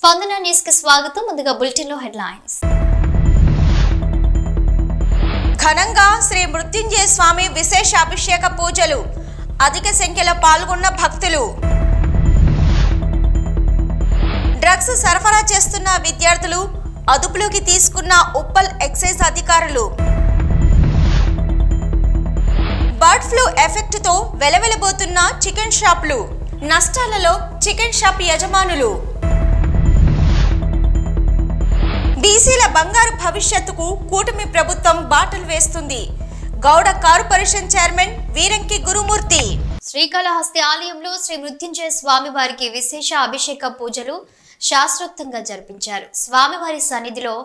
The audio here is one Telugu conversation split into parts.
స్పందన న్యూస్ కి స్వాగతం. ముందుగా బులెటిన్ లో హెడ్లైన్స్. ఘనంగా శ్రీ మృత్యుంజయ స్వామి విశేష అభిషేక పూజలు. అధిక సంఖ్యలో పాల్గొన్న భక్తులు. డ్రగ్స్ సరఫరా చేస్తున్న విద్యార్థులు అదుపులోకి తీసుకున్న ఉప్పల్ ఎక్సైజ్ అధికారులు. బర్డ్ ఫ్లూ ఎఫెక్ట్ తో వెలవెలబోతున్న చికెన్ షాపులు. నష్టాలలో చికెన్ షాప్ యజమానులు. బీసీల బంగారు భవిష్యత్తుకు కూటమి ప్రభుత్వం బాటలు వేస్తుంది. గౌడ కార్పొరేషన్ చైర్మన్ వీరంకి గురుమూర్తి. శ్రీకాళహస్తి ఆలయంలో శ్రీ మృత్యుంజయ స్వామి వారికి విశేష అభిషేక పూజలు శాస్త్రోక్తంగా జరిపించారు. స్వామివారి సన్నిధిలో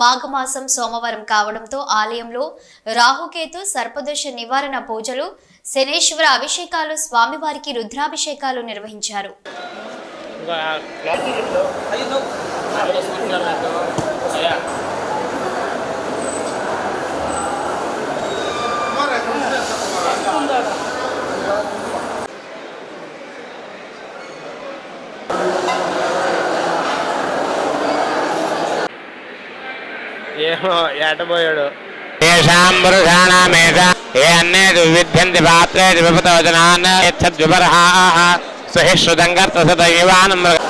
మాఘమాసం సోమవారం కావడంతో ఆలయంలో రాహుకేతు సర్పదోష నివారణ పూజలు, శనేశ్వర అభిషేకాలు, స్వామివారికి రుద్రాభిషేకాలు నిర్వహించారు. ఏమో ఏటపోయాడు. ఏషాం పురుషాణామేష ఏ అన్నేషు విద్యంతి పాత్రేషు విపతవచనాన్ యచ్చద్విపర్హాః సహిష్ణుతం కర్తసత ఇవానం మృగ.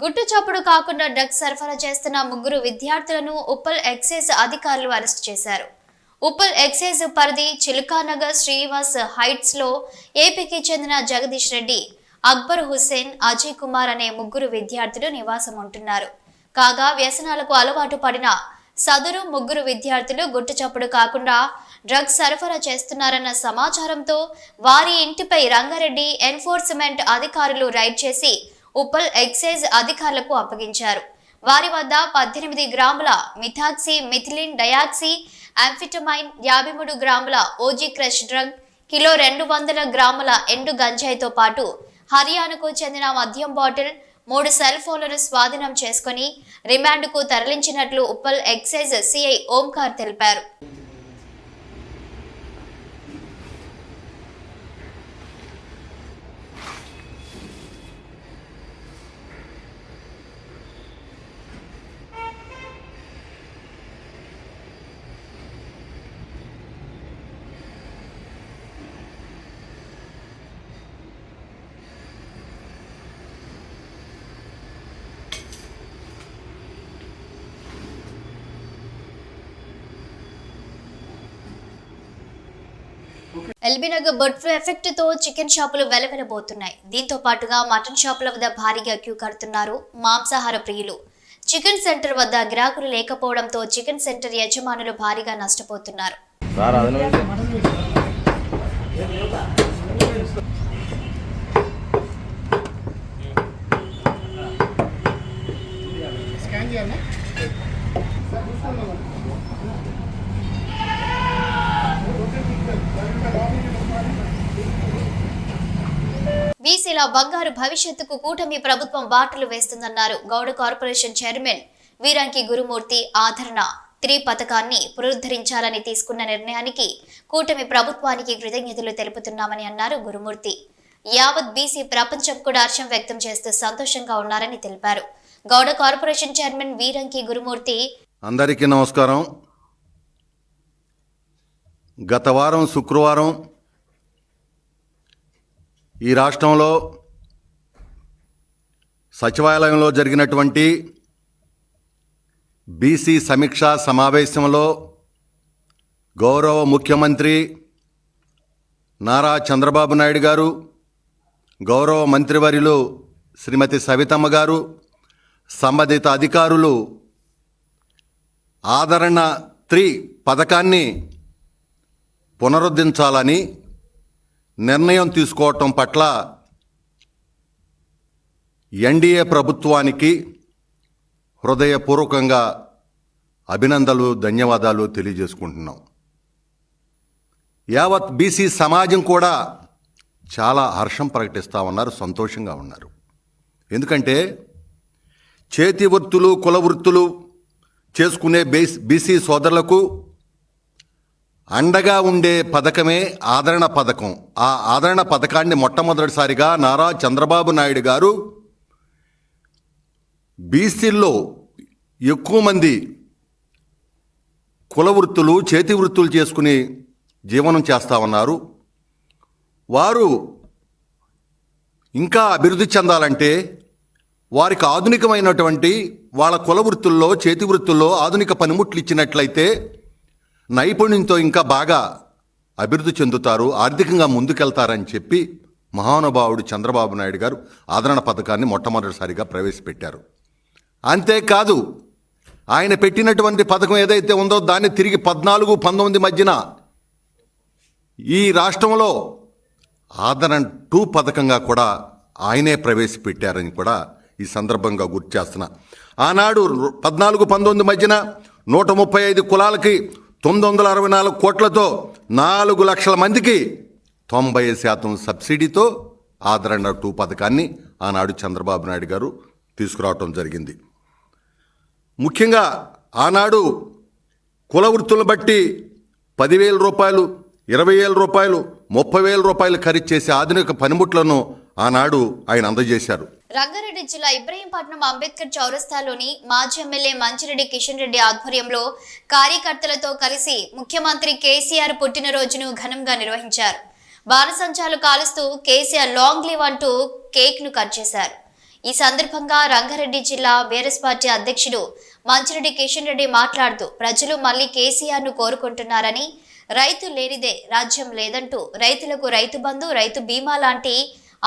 గుట్టు చప్పుడు కాకుండా డ్రగ్స్ సరఫరా చేస్తున్న ముగ్గురు విద్యార్థులను ఉప్పల్ ఎక్సైజ్ అధికారులు అరెస్ట్ చేశారు. ఉప్పల్ ఎక్సైజ్ పరిధి చిలుకానగర్ శ్రీనివాస్ హైట్స్ లో ఏపీకి చెందిన జగదీష్ రెడ్డి, అక్బర్ హుస్సేన్, అజయ్ కుమార్ అనే ముగ్గురు విద్యార్థులు నివాసం ఉంటున్నారు. కాగా వ్యసనాలకు అలవాటు పడిన సదరు ముగ్గురు విద్యార్థులు గుట్టు చప్పుడు కాకుండా డ్రగ్స్ సరఫరా చేస్తున్నారన్న సమాచారంతో వారి ఇంటిపై రంగారెడ్డి ఎన్ఫోర్స్మెంట్ అధికారులు రైడ్ చేసి ఉప్పల్ ఎక్సైజ్ అధికారులకు అప్పగించారు. వారి వద్ద 18 గ్రాముల మిథాక్సీ మిథిలిన్ డయాక్సీ అంఫిటమైన్, 53 గ్రాముల ఓజీ క్రష్ డ్రగ్, కిలో 200 గ్రాముల ఎండు గంజాయితో పాటు హర్యానాకు చెందిన మద్యం బాటిల్, 3 సెల్ ఫోన్లను స్వాధీనం చేసుకుని రిమాండ్కు తరలించినట్లు ఉప్పల్ ఎక్సైజ్ సిఐ ఓంకార్ తెలిపారు. ఎల్బీనగర్ బర్డ్ ఫ్లూ ఎఫెక్ట్ తో చికెన్ షాపులు వెలవెలబోతున్నాయి. దీంతో పాటుగా మటన్ షాపుల వద్ద భారీగా క్యూ కడుతున్నారు మాంసాహార ప్రియులు. చికెన్ సెంటర్ వద్ద గిరాకులు లేకపోవడంతో చికెన్ సెంటర్ యజమానులు భారీగా నష్టపోతున్నారు. బీసీల బంగారు భవిష్యత్తుకు కూటమి ప్రభుత్వం బాటలు వేస్తుందన్నారు గౌడ కార్పొరేషన్ చైర్మన్ వీరంకి గురుమూర్తి. ఆదరణ 3 పథకాన్ని పునరుద్ధరించాలని తీసుకున్న నిర్ణయానికి కూటమి ప్రభుత్వానికి కృతజ్ఞతలు తెలుపుతున్నామని అన్నారు గురుమూర్తి. యావత్ బీసీ ప్రపంచం కూడా హర్షం వ్యక్తం చేస్తూ సంతోషంగా ఉన్నారని తెలిపారు. గౌడ కార్పొరేషన్ చైర్మన్ వీరంకి గురుమూర్తి. అందరికీ నమస్కారం. గత వారం శుక్రవారం ఈ రాష్ట్రంలో సచివాలయంలో జరిగినటువంటి బీసీ సమీక్షా సమావేశంలో గౌరవ ముఖ్యమంత్రి నారా చంద్రబాబు నాయుడు గారు, గౌరవ మంత్రివర్యులు శ్రీమతి సవితమ్మ గారు, సంబంధిత అధికారులు ఆదరణ 3 పథకాన్ని పునరుద్ధరించాలని నిర్ణయం తీసుకోవటం పట్ల ఎన్డీఏ ప్రభుత్వానికి హృదయపూర్వకంగా అభినందనలు, ధన్యవాదాలు తెలియజేసుకుంటున్నాం. యావత్ బీసీ సమాజం కూడా చాలా హర్షం ప్రకటిస్తూ ఉన్నారు, సంతోషంగా ఉన్నారు. ఎందుకంటే చేతి వృత్తులు, కుల వృత్తులు చేసుకునే బీసీ సోదరులకు అండగా ఉండే పథకమే ఆదరణ పథకం. ఆ ఆదరణ పథకాన్ని మొట్టమొదటిసారిగా నారా చంద్రబాబు నాయుడు గారు బీసీల్లో ఎక్కువ మంది కుల వృత్తులు, చేతి వృత్తులు చేసుకుని జీవనం చేస్తూ ఉన్నారు. వారు ఇంకా అభివృద్ధి చెందాలంటే వారికి ఆధునికమైనటువంటి వాళ్ళ కుల వృత్తుల్లో, చేతి వృత్తుల్లో ఆధునిక పనిముట్లు ఇచ్చినట్లయితే నైపుణ్యంతో ఇంకా బాగా అభివృద్ధి చెందుతారు, ఆర్థికంగా ముందుకెళ్తారని చెప్పి మహానుభావుడు చంద్రబాబు నాయుడు గారు ఆదరణ పథకాన్ని మొట్టమొదటిసారిగా ప్రవేశపెట్టారు. అంతేకాదు, ఆయన పెట్టినటువంటి పథకం ఏదైతే ఉందో దాన్ని తిరిగి 14-19 మధ్యన ఈ రాష్ట్రంలో ఆదరణ 2 పథకంగా కూడా ఆయనే ప్రవేశపెట్టారని కూడా ఈ సందర్భంగా గుర్తు చేస్తున్నా. ఆనాడు 14-19 మధ్యన 135 కులాలకి 964 కోట్లతో 4 లక్షల మందికి 90% సబ్సిడీతో ఆదరణ 2 పథకాన్ని ఆనాడు చంద్రబాబు నాయుడు గారు తీసుకురావటం జరిగింది. ముఖ్యంగా ఆనాడు కుల వృత్తులను బట్టి 10,000 రూపాయలు, 20,000 రూపాయలు, 30,000 రూపాయలు ఖరీదు చేసే ఆధునిక పనిముట్లను ఆనాడు ఆయన అందజేశారు. రంగారెడ్డి జిల్లా ఇబ్రహీంపట్నం అంబేద్కర్ చౌరస్తాలోని మాజీ ఎమ్మెల్యే మంచిరెడ్డి కిషన్ రెడ్డి ఆధ్వర్యంలో కార్యకర్తలతో కలిసి ముఖ్యమంత్రి కేసీఆర్ పుట్టినరోజును ఘనంగా నిర్వహించారు. బాణసంచాలు కాలుస్తూ కేసీఆర్ లాంగ్ లివ్ అంటూ కేక్ ను కట్ చేశారు. ఈ సందర్భంగా రంగారెడ్డి జిల్లా బీఆర్ఎస్ పార్టీ అధ్యక్షుడు మంచిరెడ్డి కిషన్ రెడ్డి మాట్లాడుతూ ప్రజలు మళ్లీ కేసీఆర్ ను కోరుకుంటున్నారని, రైతు లేనిదే రాజ్యం లేదంటూ రైతులకు రైతు బంధు, రైతు బీమా లాంటి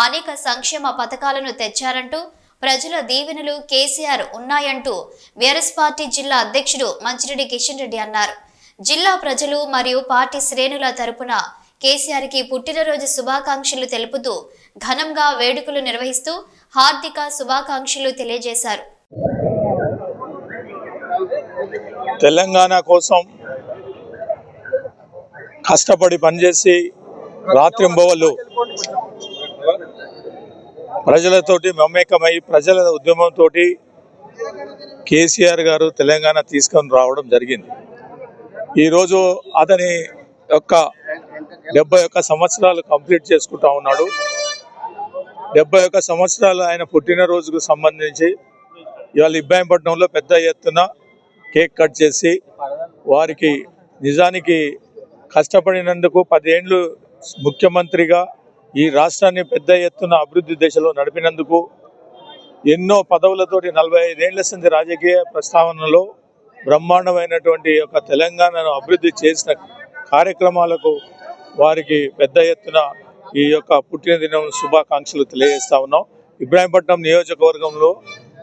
అనేక సంక్షేమ పథకాలను తెచ్చారంటూ ప్రజల దీవెనలు కేసీఆర్ ఉన్నాయంటూ బీఆర్ఎస్ పార్టీ జిల్లా అధ్యక్షుడు మంచిరెడ్డి కిషన్ రెడ్డి అన్నారు. జిల్లా ప్రజలు మరియు పార్టీ శ్రేణుల తరపున కేసీఆర్కి పుట్టినరోజు శుభాకాంక్షలు తెలుపుతూ ఘనంగా వేడుకలు నిర్వహిస్తూ హార్దిక శుభాకాంక్షలు తెలియజేశారు. తెలంగాణ కోసం కష్టపడి పనిచేసి రాత్రింబవళ్ళు ప్రజలతోటి మమేకమై ప్రజల ఉద్యమంతో కేసీఆర్ గారు తెలంగాణ తీసుకొని రావడం జరిగింది. ఈరోజు అతని యొక్క 71 సంవత్సరాలు కంప్లీట్ చేసుకుంటా ఉన్నాడు. 71 సంవత్సరాలు ఆయన పుట్టినరోజుకు సంబంధించి ఇవాళ ఇబ్రాహీంపట్నంలో పెద్ద ఎత్తున కేక్ కట్ చేసి వారికి నిజానికి కష్టపడినందుకు 10 ఏళ్ళు ముఖ్యమంత్రిగా ఈ రాష్ట్రాన్ని పెద్ద ఎత్తున అభివృద్ధి దిశలో నడిపినందుకు ఎన్నో పదవులతోటి 45 ఏళ్ల సంది రాజకీయ ప్రస్తావనలో బ్రహ్మాండమైనటువంటి యొక్క తెలంగాణను అభివృద్ధి చేసిన కార్యక్రమాలకు వారికి పెద్ద ఎత్తున ఈ యొక్క పుట్టినదినం శుభాకాంక్షలు తెలియజేస్తా ఉన్నాం. ఇబ్రాహీంపట్నం నియోజకవర్గంలో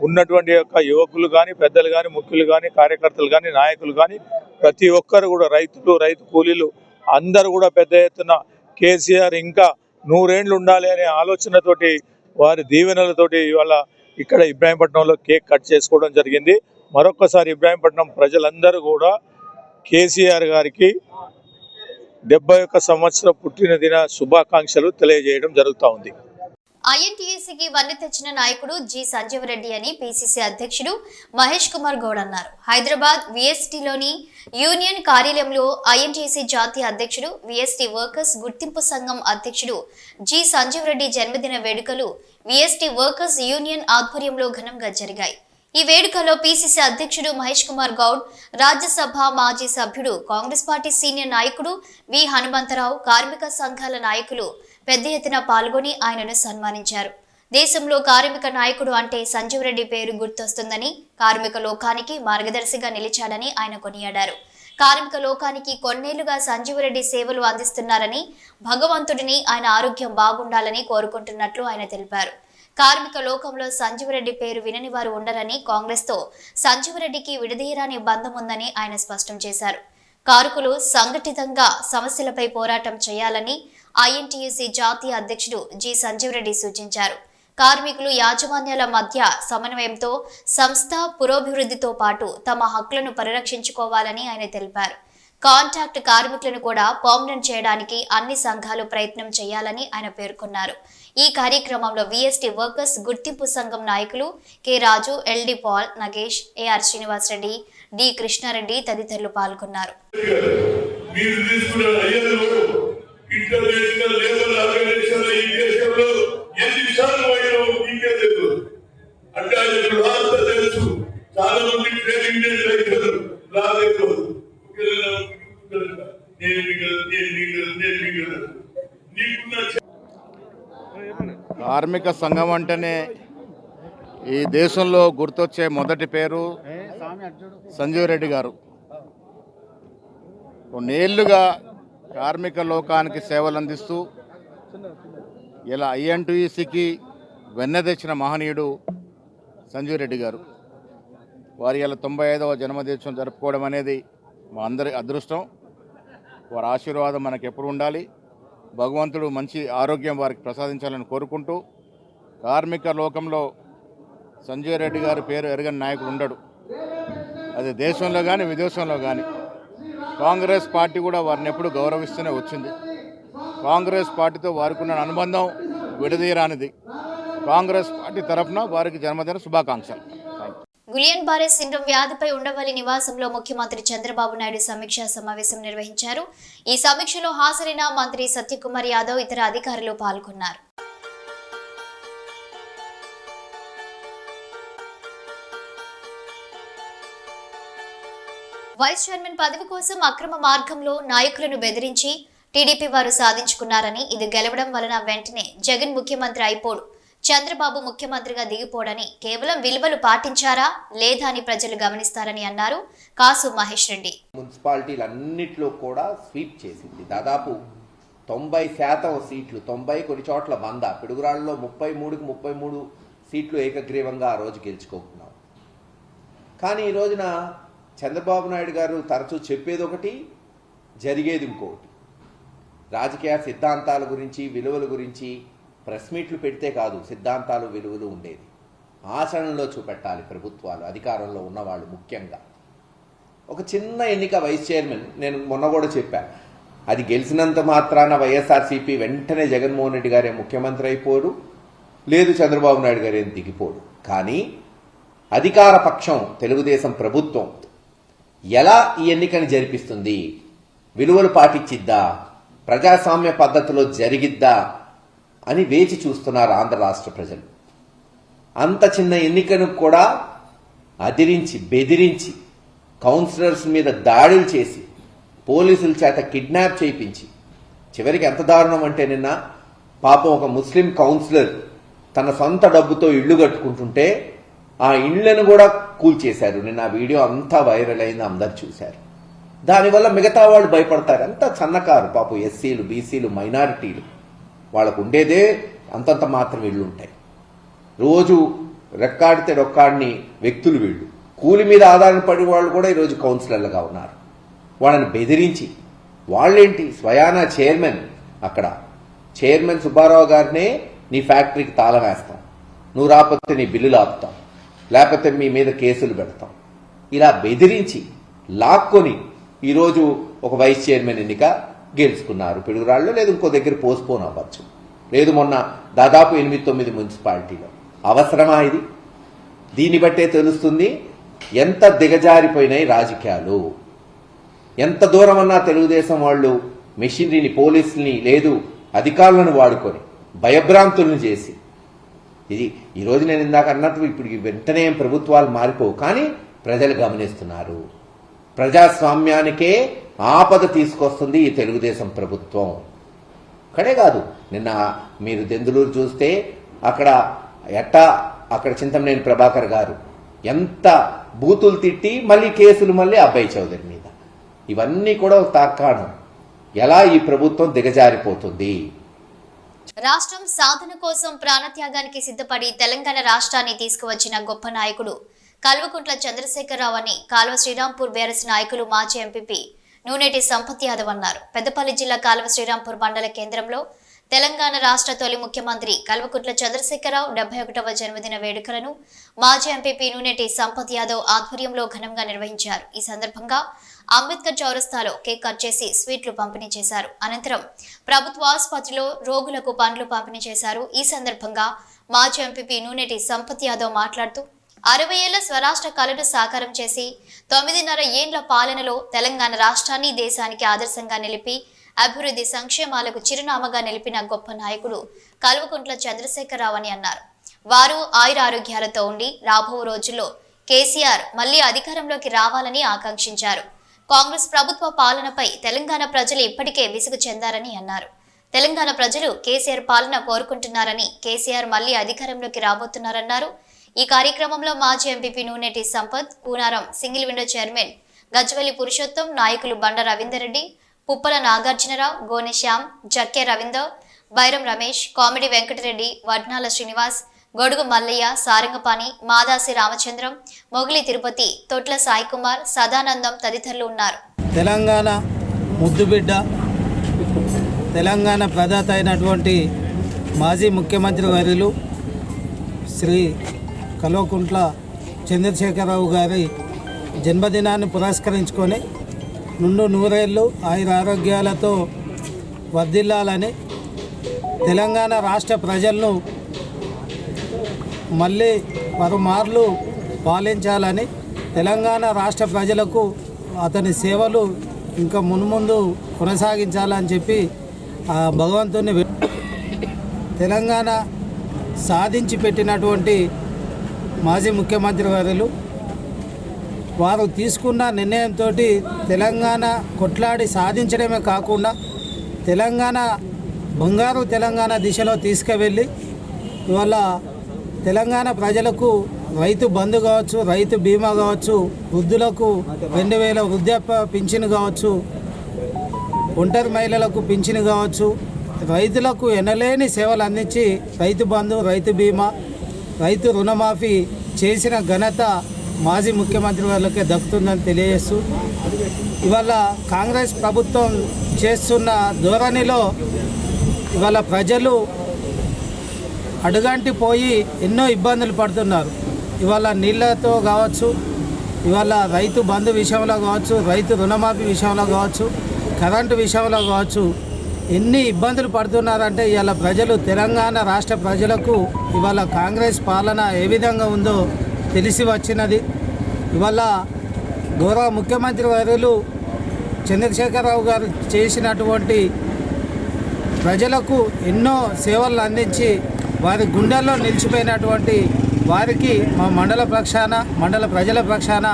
ఉన్నటువంటి యొక్క యువకులు కానీ, పెద్దలు కానీ, ముఖ్యులు కానీ, కార్యకర్తలు కానీ, నాయకులు కానీ ప్రతి ఒక్కరు కూడా రైతులు, రైతు కూలీలు అందరూ కూడా పెద్ద ఎత్తున కేసీఆర్ ఇంకా 100 ఏళ్ళు ఉండాలి అనే ఆలోచనతోటి వారి దీవెనలతోటి ఇవాళ ఇక్కడ ఇబ్రాహీంపట్నంలో కేక్ కట్ చేసుకోవడం జరిగింది. మరొకసారి ఇబ్రాహీంపట్నం ప్రజలందరూ కూడా కేసీఆర్ గారికి 71 సంవత్సరం పుట్టినదిన శుభాకాంక్షలు తెలియజేయడం జరుగుతూ ఉంది. ఐఎన్టీయూసీకి వన్నె తెచ్చిన నాయకుడు జి సంజీవ్ రెడ్డి అని పిసిసి అధ్యక్షుడు మహేష్ కుమార్ గౌడ్ అన్నారు. హైదరాబాద్ విఎస్టీలోని యూనియన్ కార్యాలయంలో ఐఎన్టీయూసీ జాతీయ అధ్యక్షుడు, విఎస్టీ వర్కర్స్ గుర్తింపు సంఘం అధ్యక్షుడు జి సంజీవ్ రెడ్డి జన్మదిన వేడుకలు విఎస్టీ వర్కర్స్ యూనియన్ ఆధ్వర్యంలో ఘనంగా జరిగాయి. ఈ వేడుకలో పిసిసి అధ్యక్షుడు మహేష్ కుమార్ గౌడ్, రాజ్యసభ మాజీ సభ్యుడు, కాంగ్రెస్ పార్టీ సీనియర్ నాయకుడు వి హనుమంతరావు, కార్మిక సంఘాల నాయకులు పెద్ద ఎత్తున పాల్గొని ఆయనను సన్మానించారు. దేశంలో కార్మిక నాయకుడు అంటే సంజీవ్ రెడ్డి పేరు గుర్తొస్తుందని, కార్మిక లోకానికి మార్గదర్శిగా నిలిచాడని ఆయన కొనియాడారు. కార్మిక లోకానికి కొన్నేళ్లుగా సంజీవ్ రెడ్డి సేవలు అందిస్తున్నారని, భగవంతుడిని ఆయన ఆరోగ్యం బాగుండాలని కోరుకుంటున్నట్లు ఆయన తెలిపారు. కార్మిక లోకంలో సంజీవ్ రెడ్డి పేరు వినని వారు ఉండరని, కాంగ్రెస్ తో సంజీవ్ రెడ్డికి విడదీయరాని బంధం ఉందని ఆయన స్పష్టం చేశారు. కార్మికులు సంఘటితంగా సమస్యలపై పోరాటం చేయాలని ఐఎన్టీయూసీ జాతీయ అధ్యక్షుడు జి సంజీవ్ రెడ్డి సూచించారు. కార్మికులు యాజమాన్యాల మధ్య సమన్వయంతో సంస్థ పురోభివృద్ధితో పాటు తమ హక్కులను పరిరక్షించుకోవాలని ఆయన తెలిపారు. కాంట్రాక్ట్ కార్మికులను కూడా పర్మనెంట్ చేయడానికి అన్ని సంఘాలు ప్రయత్నం చేయాలని ఆయన పేర్కొన్నారు. ఈ కార్యక్రమంలో విఎస్టీ వర్కర్స్ గుర్తింపు సంఘం నాయకులు K Raju, LD Paul, Nagesh, AR Srinivas Reddy, D Krishna Reddy తదితరులు పాల్గొన్నారు. కార్మిక సంఘం అంటేనే ఈ దేశంలో గుర్తొచ్చే మొదటి పేరు సంజీవ్ రెడ్డి గారు. కొన్నేళ్లుగా కార్మిక లోకానికి సేవలు అందిస్తూ ఇలా ఐఎన్టీయూసీకి వెన్న తెచ్చిన మహనీయుడు సంజీవ్ రెడ్డి గారు. వారి ఇలా 95వ జన్మదినం జరుపుకోవడం అనేది మా అందరి అదృష్టం. వారి ఆశీర్వాదం మనకు ఎప్పుడు ఉండాలి. భగవంతుడు మంచి ఆరోగ్యం వారికి ప్రసాదించాలని కోరుకుంటూ, కార్మిక లోకంలో సంజీవ్ రెడ్డి గారి పేరు ఎరగని నాయకుడు ఉండడు. అది దేశంలో కానీ విదేశంలో కానీ. కాంగ్రెస్ పార్టీ కూడా వారిని ఎప్పుడు గౌరవిస్తూనే వచ్చింది. కాంగ్రెస్ పార్టీతో వారికి ఉన్న అనుబంధం విడదీయరానిది. కాంగ్రెస్ పార్టీ తరఫున వారికి జన్మదిన శుభాకాంక్షలు. గులియన్ బారే సిండ్రోమ్ వ్యాధిపై ఉండవల్లి నివాసంలో ముఖ్యమంత్రి చంద్రబాబు నాయుడు సమీక్షా సమావేశం నిర్వహించారు. ఈ సమీక్షలో హాజరైన మంత్రి సత్యకుమార్ యాదవ్, ఇతర అధికారులు పాల్గొన్నారు. వైస్ చైర్మన్ పదవి కోసం అక్రమ మార్గంలో నాయకులను బెదిరించి టీడీపీ వారు సాధించుకున్నారని, ఇది గెలవడం వలన వెంటనే జగన్ ముఖ్యమంత్రి అయిపోడు, చంద్రబాబు ముఖ్యమంత్రిగా దిగిపోడని, కేవలం విలువలు పాటించారా లేదా అని ప్రజలు గమనిస్తారని అన్నారు కాసు మహేష్ రెడ్డి. మున్సిపాలిటీలన్నిట్లో కూడా స్వీప్ చేసింది. దాదాపు 90% సీట్లు, 90 కొన్ని చోట్ల 100, పిడుగురాళ్ళలో 33కి 33 సీట్లు ఏకగ్రీవంగా ఆ రోజు గెలుచుకుంటున్నాం. కానీ ఈ రోజున చంద్రబాబు నాయుడు గారు తరచూ చెప్పేది ఒకటి, జరిగేది ఇంకొకటి. రాజకీయ సిద్ధాంతాల గురించి, విలువల గురించి ప్రెస్ మీట్లు పెడితే కాదు, సిద్ధాంతాలు విలువలు ఉండేది. ఆచరణలో చూపెట్టాలి ప్రభుత్వాలు, అధికారంలో ఉన్నవాళ్ళు. ముఖ్యంగా ఒక చిన్న ఎన్నిక వైస్ చైర్మన్, నేను మొన్న కూడా చెప్పాను, అది గెలిచినంత మాత్రాన వైఎస్ఆర్సీపీ వెంటనే జగన్మోహన్ రెడ్డి గారే ముఖ్యమంత్రి అయిపోడు, లేదు చంద్రబాబు నాయుడు గారే దిగిపోడు. కానీ అధికార పక్షం తెలుగుదేశం ప్రభుత్వం ఎలా ఈ ఎన్నికని జరిపిస్తుంది, విలువలు పాటించిద్దా, ప్రజాస్వామ్య పద్ధతిలో జరిగిద్దా అని వేచి చూస్తున్నారు ఆంధ్ర రాష్ట్ర ప్రజలు. అంత చిన్న ఎన్నికను కూడా అదిరించి, బెదిరించి, కౌన్సిలర్స్ మీద దాడులు చేసి, పోలీసుల చేత కిడ్నాప్ చేయించి, చివరికి ఎంత దారుణం అంటే నిన్న పాపం ఒక ముస్లిం కౌన్సిలర్ తన సొంత డబ్బుతో ఇళ్లు కట్టుకుంటుంటే ఆ ఇళ్లను కూడా కూల్చేశారు. నిన్న ఆ వీడియో అంతా వైరల్ అయింది, అందరు చూశారు. దానివల్ల మిగతా వాళ్ళు భయపడతారు. అంతా సన్నకారు పాపం, ఎస్సీలు, బీసీలు, మైనారిటీలు, వాళ్ళకు ఉండేదే అంతంత మాత్రం ఇళ్ళు ఉంటాయి. రోజు రెక్కాడితే రొక్కాడిని వ్యక్తులు వీళ్ళు. కూలి మీద ఆధారపడి వాళ్ళు కూడా ఈరోజు కౌన్సిలర్లుగా ఉన్నారు. వాళ్ళని బెదిరించి, వాళ్ళేంటి స్వయాన చైర్మన్, అక్కడ చైర్మన్ సుబ్బారావు గారినే నీ ఫ్యాక్టరీకి తాళం వేస్తాం, నువ్వు రాకపోతే నీ బిల్లులు ఆపుతాం, లేకపోతే మీ మీద కేసులు పెడతాం, ఇలా బెదిరించి లాక్కొని ఈరోజు ఒక వైస్ చైర్మన్ ఎన్నిక గెలుచుకున్నారు. పిడుగురాళ్ళు లేదు ఇంకో దగ్గర పోస్ట్పోన్ అవ్వచ్చు, లేదు మొన్న దాదాపు 8-9 మున్సిపాలిటీలో. అవసరమా ఇది? దీన్ని బట్టే తెలుస్తుంది ఎంత దిగజారిపోయినాయి రాజకీయాలు. ఎంత దూరం అన్నా తెలుగుదేశం వాళ్ళు మెషినరీని, పోలీసుల్ని, లేదు అధికారులను వాడుకొని భయభ్రాంతులను చేసి, ఇది ఈరోజు నేను ఇందాక అన్నట్టు ఇప్పుడు వెంటనే ప్రభుత్వాలు మారిపోవు, కానీ ప్రజలు గమనిస్తున్నారు. ప్రజాస్వామ్యానికే ఆపద తీసుకొస్తుంది ఈ తెలుగుదేశం ప్రభుత్వం. ఇక్కడే కాదు, నిన్న మీరు దెందులూరు చూస్తే అక్కడ చింతమనేని ప్రభాకర్ గారు ఎంత బూతులు తిట్టి మళ్ళీ కేసులు మళ్ళీ అబ్బాయి చౌదరి మీద. ఇవన్నీ కూడా ఒక తార్కాణం ఎలా ఈ ప్రభుత్వం దిగజారిపోతుంది. రాష్ట్రం సాధన కోసం ప్రాణత్యాగానికి సిద్ధపడి తెలంగాణ రాష్ట్రాన్ని తీసుకువచ్చిన గొప్ప నాయకుడు కల్వకుంట్ల చంద్రశేఖరరావు అని కాల్వ శ్రీరాంపూర్ బీఆర్ఎస్ నాయకులు మాజీ ఎంపీపీ నూనెటి సంపత్ యాదవ్ అన్నారు. పెద్దపల్లి జిల్లా కాల్వ శ్రీరాంపూర్ మండల కేంద్రంలో తెలంగాణ రాష్ట్ర తొలి ముఖ్యమంత్రి కల్వకుంట్ల చంద్రశేఖరరావు 71వ జన్మదిన వేడుకలను మాజీ ఎంపీపీ నూనెటి సంపత్ యాదవ్ ఆధ్వర్యంలో ఘనంగా నిర్వహించారు. ఈ సందర్భంగా అంబేద్కర్ చౌరస్తాలో కేక్ కట్ చేసి స్వీట్లు పంపిణీ చేశారు. అనంతరం ప్రభుత్వ ఆసుపత్రిలో రోగులకు పండ్లు పంపిణీ చేశారు. ఈ సందర్భంగా మాజీ ఎంపీపీ నూనెటి సంపత్ యాదవ్ మాట్లాడుతూ 60 ఏళ్ల స్వరాష్ట్ర కళను సాకారం చేసి 9.5 ఏండ్ల పాలనలో తెలంగాణ రాష్ట్రాన్ని దేశానికి ఆదర్శంగా నిలిపి అభివృద్ధి సంక్షేమాలకు చిరునామాగా నిలిపిన గొప్ప నాయకుడు కల్వకుంట్ల చంద్రశేఖరరావు అని అన్నారు. వారు ఆయురారోగ్యాలతో ఉండి రాబో రోజుల్లో కేసీఆర్ మళ్లీ అధికారంలోకి రావాలని ఆకాంక్షించారు. కాంగ్రెస్ ప్రభుత్వ పాలనపై తెలంగాణ ప్రజలు ఇప్పటికే విసుగు చెందారని అన్నారు. తెలంగాణ ప్రజలు కేసీఆర్ పాలన కోరుకుంటున్నారని, కేసీఆర్ మళ్లీ అధికారంలోకి రాబోతున్నారన్నారు. ఈ కార్యక్రమంలో మాజీ MPP Nuneti Sampath, Kunaram single window chairman Gajwelli Purushottam, నాయకులు బండ రవీందర్ రెడ్డి, పుప్పల నాగార్జునరావు, గోనె శ్యామ్, జక్కే రవీందర్, బైరం రమేష్, కామెడీ వెంకటరెడ్డి, వడ్నాల శ్రీనివాస్, గొడుగు మల్లయ్య, సారంగపాణి, మాదాసి రామచంద్రం, మొగిలి తిరుపతి, తొట్ల సాయి కుమార్, సదానందం తదితరులు ఉన్నారు. తెలంగాణ ముద్దుబిడ్డ, తెలంగాణ ప్రదాత అయినటువంటి మాజీ ముఖ్యమంత్రి వర్యులు శ్రీ కల్వకుంట్ల చంద్రశేఖరరావు గారి జన్మదినాన్ని పురస్కరించుకొని నుండు నూరేళ్లు ఆయురారోగ్యాలతో వర్ధిల్లాలని, తెలంగాణ రాష్ట్ర ప్రజలను మళ్ళీ మరుమార్లు పాలించాలని, తెలంగాణ రాష్ట్ర ప్రజలకు అతని సేవలు ఇంకా మున్ముందు కొనసాగించాలని చెప్పి ఆ భగవంతుని తెలంగాణ సాధించి పెట్టినటువంటి మాజీ ముఖ్యమంత్రి వర్యులు వారు తీసుకున్న నిర్ణయంతో తెలంగాణ కొట్లాడి సాధించడమే కాకుండా తెలంగాణ బంగారు తెలంగాణ దిశలో తీసుకువెళ్ళి ఇవాళ తెలంగాణ ప్రజలకు రైతు బంధు కావచ్చు, రైతు బీమా కావచ్చు, వృద్ధులకు 2000 వృద్ధాప్య పింఛను కావచ్చు, ఒంటరి మహిళలకు పింఛను కావచ్చు, రైతులకు ఎనలేని సేవలు అందించి రైతు బంధు, రైతు బీమా, రైతు రుణమాఫీ చేసిన ఘనత మాజీ ముఖ్యమంత్రి వాళ్ళకే దక్కుతుందని తెలియజేస్తూ ఇవాళ కాంగ్రెస్ ప్రభుత్వం చేస్తున్న ధోరణిలో ఇవాళ ప్రజలు అడుగంటి పోయి ఎన్నో ఇబ్బందులు పడుతున్నారు. ఇవాళ నీళ్ళతో కావచ్చు, ఇవాళ రైతు బంధు విషయంలో కావచ్చు, రైతు రుణమాఫీ విషయంలో కావచ్చు, కరెంటు విషయంలో కావచ్చు, ఎన్ని ఇబ్బందులు పడుతున్నారంటే ఇవాళ ప్రజలు, తెలంగాణ రాష్ట్ర ప్రజలకు ఇవాళ కాంగ్రెస్ పాలన ఏ విధంగా ఉందో తెలిసి వచ్చినది. ఇవాళ గౌరవ ముఖ్యమంత్రి వర్యులు చంద్రశేఖరరావు గారు చేసినటువంటి ప్రజలకు ఎన్నో సేవలు అందించి వారి గుండెల్లో నిలిచిపోయినటువంటి వారికి మా మండల ప్రజల పక్షాన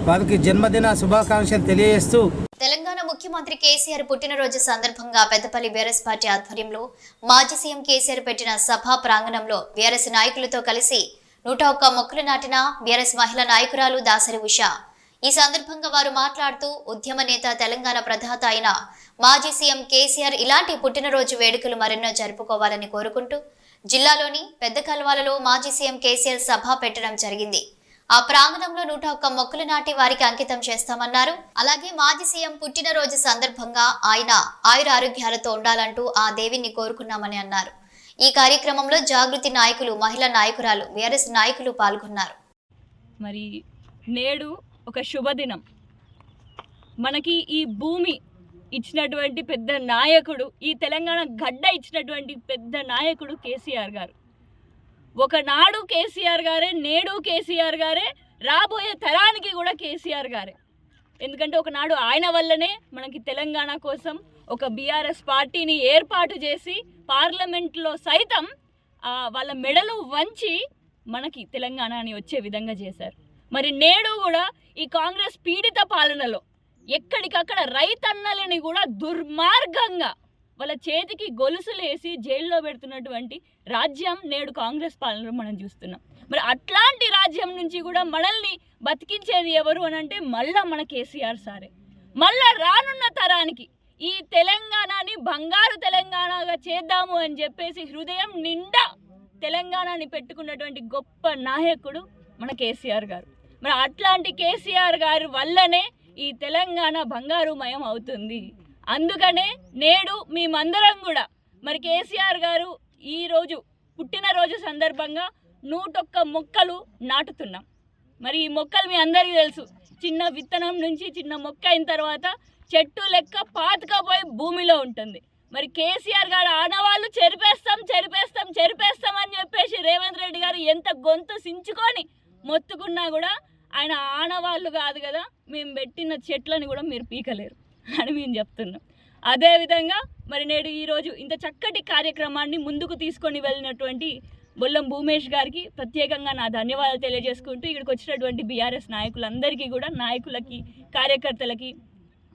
వారికి జన్మదిన శుభాకాంక్షలు తెలియజేస్తూ తెలంగాణ ముఖ్యమంత్రి కేసీఆర్ పుట్టినరోజు సందర్భంగా పెద్దపల్లి బీఆర్ఎస్ పార్టీ ఆధ్వర్యంలో మాజీ సీఎం కేసీఆర్ పెట్టిన సభా ప్రాంగణంలో బీఆర్ఎస్ నాయకులతో కలిసి 101 మొక్కలు నాటిన బీఆర్ఎస్ మహిళా నాయకురాలు దాసరి ఉష. ఈ సందర్భంగా వారు మాట్లాడుతూ ఉద్యమ నేత, తెలంగాణ ప్రదాత అయిన మాజీ సీఎం కేసీఆర్ ఇలాంటి పుట్టినరోజు వేడుకలు మరెన్నో జరుపుకోవాలని కోరుకుంటూ జిల్లాలోని పెద్ద కల్వాలలో మాజీ సీఎం కేసీఆర్ సభ పెట్టడం జరిగింది. ఆ ప్రాంగణంలో 101 మొక్కలు నాటి వారికి అంకితం చేస్తామన్నారు. అలాగే మాజీ సీఎం పుట్టినరోజు సందర్భంగా ఆయన ఆయురారోగ్యాలతో ఉండాలంటూ ఆ దేవిని కోరుకున్నామని అన్నారు. ఈ కార్యక్రమంలో జాగృతి నాయకులు, మహిళా నాయకురాలు, బీఆర్ఎస్ నాయకులు పాల్గొన్నారు. మరి నేడు ఒక శుభదినం. మనకి ఈ భూమి ఇచ్చినటువంటి పెద్ద నాయకుడు, ఈ తెలంగాణ గడ్డ ఇచ్చినటువంటి పెద్ద నాయకుడు కేసీఆర్ గారు. ఒకనాడు కేసీఆర్ గారే, నేడు కేసీఆర్ గారే, రాబోయే తరానికి కూడా కేసీఆర్ గారే. ఎందుకంటే ఒకనాడు ఆయన వల్లనే మనకి తెలంగాణ కోసం ఒక బీఆర్ఎస్ పార్టీని ఏర్పాటు చేసి పార్లమెంట్లో సైతం వాళ్ళ మెడలు వంచి మనకి తెలంగాణని వచ్చే విధంగా చేశారు. మరి నేడు కూడా ఈ కాంగ్రెస్ పీడిత పాలనలో ఎక్కడికక్కడ రైతన్నలని కూడా దుర్మార్గంగా వాళ్ళ చేతికి గొలుసులేసి జైల్లో పెడుతున్నటువంటి రాజ్యం నేడు కాంగ్రెస్ పాలనలో మనం చూస్తున్నాం. మరి అట్లాంటి రాజ్యం నుంచి కూడా మనల్ని బతికించేది ఎవరు అని అంటే మళ్ళా మన కేసీఆర్ సారే. మళ్ళా రానున్న తరానికి ఈ తెలంగాణని బంగారు తెలంగాణగా చేద్దాము అని చెప్పేసి హృదయం నిండా తెలంగాణని పెట్టుకున్నటువంటి గొప్ప నాయకుడు మన కేసీఆర్ గారు. మరి అట్లాంటి కేసీఆర్ గారి వల్లనే ఈ తెలంగాణ బంగారుమయం అవుతుంది. అందుకనే నేడు మేమందరం కూడా మరి కేసీఆర్ గారు ఈరోజు పుట్టినరోజు సందర్భంగా 101 మొక్కలు నాటుతున్నాం. మరి ఈ మొక్కలు మీ అందరికీ తెలుసు, చిన్న విత్తనం నుంచి చిన్న మొక్క అయిన తర్వాత చెట్టు లెక్క పాతుకపోయి భూమిలో ఉంటుంది. మరి కేసీఆర్ గారు ఆనవాళ్ళు చెరిపేస్తాం అని చెప్పేసి రేవంత్ రెడ్డి గారు ఎంత గొంతు సించుకొని మొత్తుకున్నా కూడా ఆయన ఆనవాళ్ళు కాదు కదా, మేము పెట్టిన చెట్లని కూడా మీరు పీకలేరు అని మేము చెప్తున్నాం. అదేవిధంగా మరి నేడు ఈరోజు ఇంత చక్కటి కార్యక్రమాన్ని ముందుకు తీసుకొని వెళ్ళినటువంటి బొల్లం భూమేష్ గారికి ప్రత్యేకంగా నా ధన్యవాదాలు తెలియజేసుకుంటూ ఇక్కడికి వచ్చినటువంటి బీఆర్ఎస్ నాయకులందరికీ కూడా, నాయకులకి, కార్యకర్తలకి,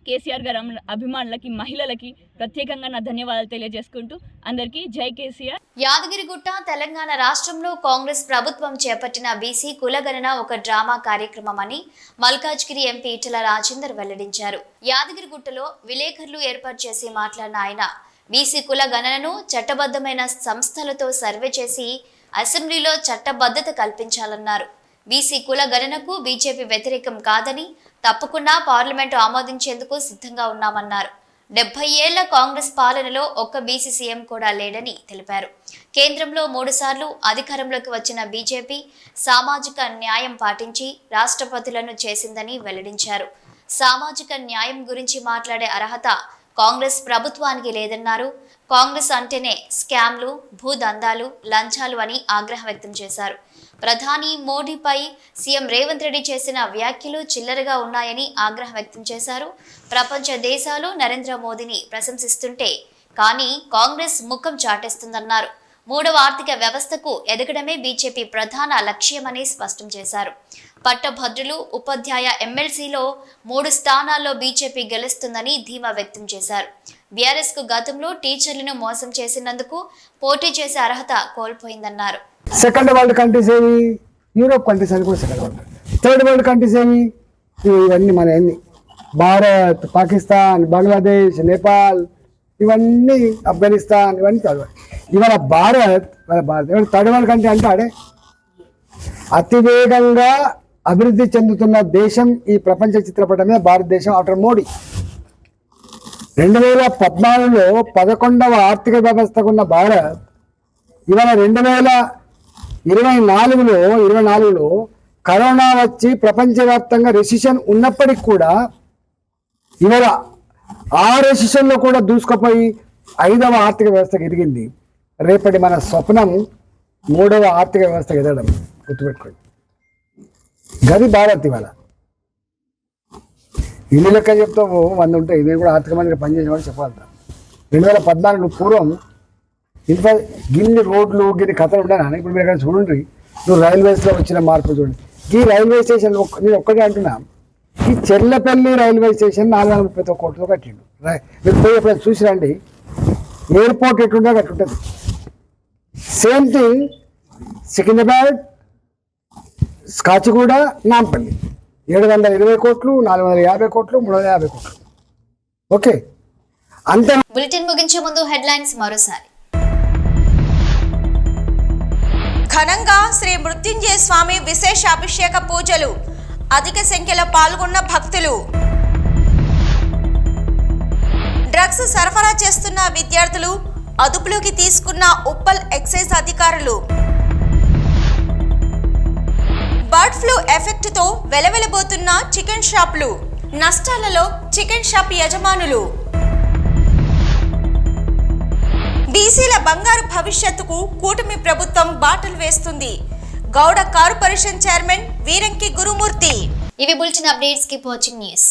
కేసీఆర్ గారి అభిమానులకి, మహిళలకి ప్రత్యేకంగా నా ధన్యవాదాలు తెలియజేసుకుంటూ అందరికీ జై కేసీఆర్. యాదగిరిగుట్ట తెలంగాణ రాష్ట్రంలో కాంగ్రెస్ ప్రభుత్వం చేపట్టిన బీసీ కులగణన ఒక డ్రామా కార్యక్రమం అని మల్కాజ్గిరి ఎంపీ ఈటెల రాజేందర్ వెల్లడించారు. యాదగిరిగుట్టలో విలేకరులు ఏర్పాటు చేసి మాట్లాడిన ఆయన బీసీ కుల గణనను చట్టబద్ధమైన సంస్థలతో సర్వే చేసి అసెంబ్లీలో చట్టబద్ధత కల్పించాలన్నారు. బీసీ కుల గణనకు బీజేపీ వ్యతిరేకం కాదని, తప్పకుండా పార్లమెంటు ఆమోదించేందుకు సిద్ధంగా ఉన్నామన్నారు. 70 ఏళ్ల కాంగ్రెస్ పాలనలో ఒక్క బీసీ సీఎం కూడా లేడని తెలిపారు. కేంద్రంలో 3 సార్లు అధికారంలోకి వచ్చిన బీజేపీ సామాజిక న్యాయం పాటించి రాష్ట్రపతులను చేసిందని వెల్లడించారు. సామాజిక న్యాయం గురించి మాట్లాడే అర్హత కాంగ్రెస్ ప్రభుత్వానికి లేదన్నారు. కాంగ్రెస్ అంటేనే స్కామ్లు, భూదందాలు, లంచాలు అని ఆగ్రహం వ్యక్తం చేశారు. ప్రధాని మోడీపై సీఎం రేవంత్ రెడ్డి చేసిన వ్యాఖ్యలు చిల్లరగా ఉన్నాయని ఆగ్రహం వ్యక్తం చేశారు. ప్రపంచ దేశాలు నరేంద్ర మోదీని ప్రశంసిస్తుంటే కానీ కాంగ్రెస్ ముఖం చాటేస్తుందన్నారు. 3వ ఆర్థిక వ్యవస్థకు ఎదగడమే బీజేపీ ప్రధాన లక్ష్యమని స్పష్టం చేశారు. పట్టభద్రులు, ఉపాధ్యాయ ఎమ్మెల్సీలో 3 స్థానాల్లో బీజేపీ గెలుస్తుందని ధీమా వ్యక్తం చేశారు. బీఆర్ఎస్ కు గతంలో టీచర్లను మోసం చేసినందుకు పోటీ చేసే అర్హత కోల్పోయిందన్నారు. సెకండ్ వరల్డ్ కంట్రీస్ ఏవి? యూరోప్ కంట్రీస్ అని కూడా second world. Third world countries ఏవి? ఇవన్నీ మన అన్ని భారత్, పాకిస్తాన్, బంగ్లాదేశ్, నేపాల్, ఇవన్నీ ఆఫ్ఘనిస్తాన్, ఇవన్నీ థర్డ్ వరల్డ్. ఇవాళ భారత్ థర్డ్ వరల్డ్ కంట్రీ అంటాడే. అతివేగంగా అభివృద్ధి చెందుతున్న దేశం ఈ ప్రపంచ చిత్రపటం మీద భారతదేశం ఆఫ్టర్ మోడీ. 2014లో 11వ ఆర్థిక వ్యవస్థకున్న భారత్ ఇవాళ 2024లో కరోనా వచ్చి ప్రపంచవ్యాప్తంగా రెసిషన్ ఉన్నప్పటికీ కూడా ఇవాళ ఆ రెసిషన్లో కూడా దూసుకుపోయి 5వ ఆర్థిక వ్యవస్థకు ఎదిగింది. రేపటి మన స్వప్నం 3వ ఆర్థిక వ్యవస్థకు ఎదగడం, గుర్తుపెట్టుకోండి. గది భారత్. ఇవాళ ఇల్లు లెక్క చెప్తావు 100 ఉంటాయి. నేను కూడా ఆర్థిక మంత్రిగా పనిచేసిన వాడు చెప్పాలి. 2014 పూర్వం గిన్ని రోడ్లు, గిన్ని కథలు ఉండేనా? ఇప్పుడు మీరు ఎక్కడ చూడండి, నువ్వు రైల్వేస్లో వచ్చిన మార్పులు చూడండి. ఈ రైల్వే స్టేషన్ నేను ఒక్కటే అంటున్నా, ఈ చెర్లపల్లి రైల్వే స్టేషన్ 431 కోట్లతో కట్టిండు. మీరు పోయి ఎప్పుడైనా చూసి రండి, ఎయిర్పోర్ట్ ఎట్లుంటే అట్లుంటుంది. సేమ్ థింగ్ సికింద్రాబాద్, కాచిగూడ, నాంపల్లి 720 కోట్లు, 450 కోట్లు, 350 కోట్లు. ఓకే, అంతే. బులెటిన్ ముగించే ముందు హెడ్లైన్స్ మరోసారి. ఘనంగా శ్రీ మృత్యుంజయ స్వామి విశేష అభిషేక పూజలు, అధిక సంఖ్యలో పాల్గొన్న భక్తులు. డ్రగ్స్ సరఫరా చేస్తున్న విద్యార్థులు అదుపులోకి తీసుకున్న ఉప్పల్ ఎక్సైజ్ అధికారులు. బర్డ్ ఫ్లూ ఎఫెక్ట్ తో వెలవెలబోతున్న చికెన్ షాపులు, నష్టాలలో చికెన్ షాప్ యజమానులు. బీసీల బంగారు భవిష్యత్తుకు కూటమి ప్రభుత్వం బాటలు వేస్తుంది. గౌడ కార్పొరేషన్ చైర్మన్ వీరంకి గురుమూర్తి. ఇవి bulletin updates. Keep watching news.